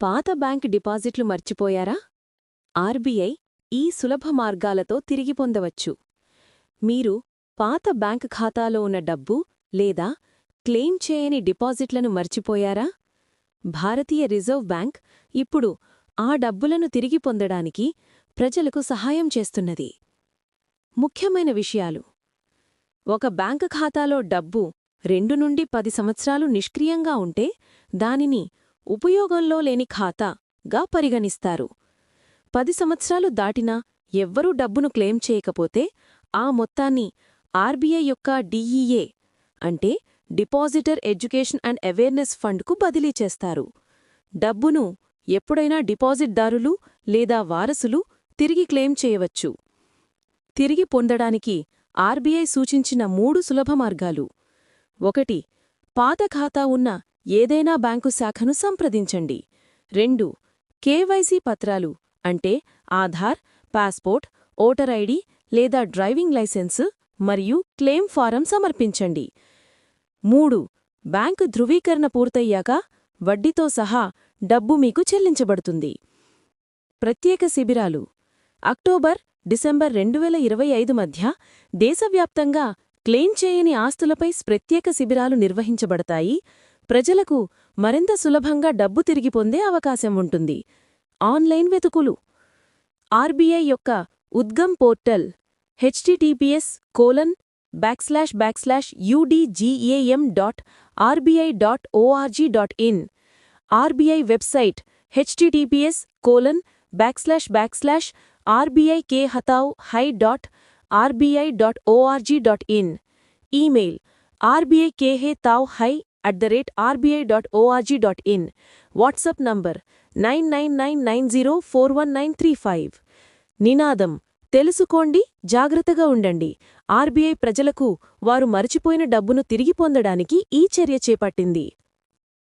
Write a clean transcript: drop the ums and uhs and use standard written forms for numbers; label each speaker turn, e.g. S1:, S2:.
S1: పాత బ్యాంక్ డిపాజిట్లు మర్చిపోయారా? ఆర్బీఐ ఈ సులభ మార్గాలతో తిరిగి పొందవచ్చు. మీరు పాత బ్యాంక్ ఖాతాలో ఉన్న డబ్బు లేదా క్లెయిమ్ చేయని డిపాజిట్లను మర్చిపోయారా? భారతీయ రిజర్వ్ బ్యాంక్ ఇప్పుడు ఆ డబ్బులను తిరిగి పొందడానికి ప్రజలకు సహాయం చేస్తున్నది. ముఖ్యమైన విషయాలు: ఒక బ్యాంకు ఖాతాలో డబ్బు 2 నుండి 10 సంవత్సరాలు నిష్క్రియంగా ఉంటే దానిని ఉపయోగంలో లేని ఖాతాగా పరిగణిస్తారు. 10 సంవత్సరాలు దాటినా ఎవ్వరూ డబ్బును క్లెయిమ్ చేయకపోతే ఆ మొత్తాన్ని ఆర్బీఐ యొక్క డీఈఏ అంటే డిపాజిటర్ ఎడ్యుకేషన్ అండ్ అవేర్నెస్ ఫండ్కు బదిలీ చేస్తారు. డబ్బును ఎప్పుడైనా డిపాజిట్దారులు లేదా వారసులు తిరిగి క్లెయిమ్ చేయవచ్చు. తిరిగి పొందడానికి ఆర్బీఐ సూచించిన 3 సులభ మార్గాలు: 1. పాత ఖాతా ఉన్న ఏదైనా బ్యాంకు శాఖను సంప్రదించండి. 2. కేవైసీ పత్రాలు అంటే ఆధార్, పాస్పోర్ట్, ఓటర్ ఐడి లేదా డ్రైవింగ్ లైసెన్సు మరియు క్లెయిమ్ ఫారం సమర్పించండి. 3. బ్యాంకు ధృవీకరణ పూర్తయ్యాక వడ్డీతో సహా డబ్బు మీకు చెల్లించబడుతుంది. ప్రత్యేక శిబిరాలు అక్టోబర్-డిసెంబర్ 2025 మధ్య దేశవ్యాప్తంగా క్లెయిమ్ చేయని ఆస్తులపై ప్రత్యేక శిబిరాలు నిర్వహించబడతాయి. ప్రజలకు మరింత సులభంగా డబ్బు తిరిగి పొందే అవకాశం ఉంటుంది. ఆన్లైన్ వెతుకులు: ఆర్బీఐ యొక్క Udgam portal https://udgam.rbi.org.in, RBI website https://rbikhatao.rbi.org.in, email rbikhatao@rbi.org.in, WhatsApp number 9999041935. నినాదం: తెలుసుకోండి, జాగ్రత్తగా ఉండండి. ఆర్బీఐ ప్రజలకు వారు మరచిపోయిన డబ్బును తిరిగి పొందడానికి ఈ చర్య చేపట్టింది.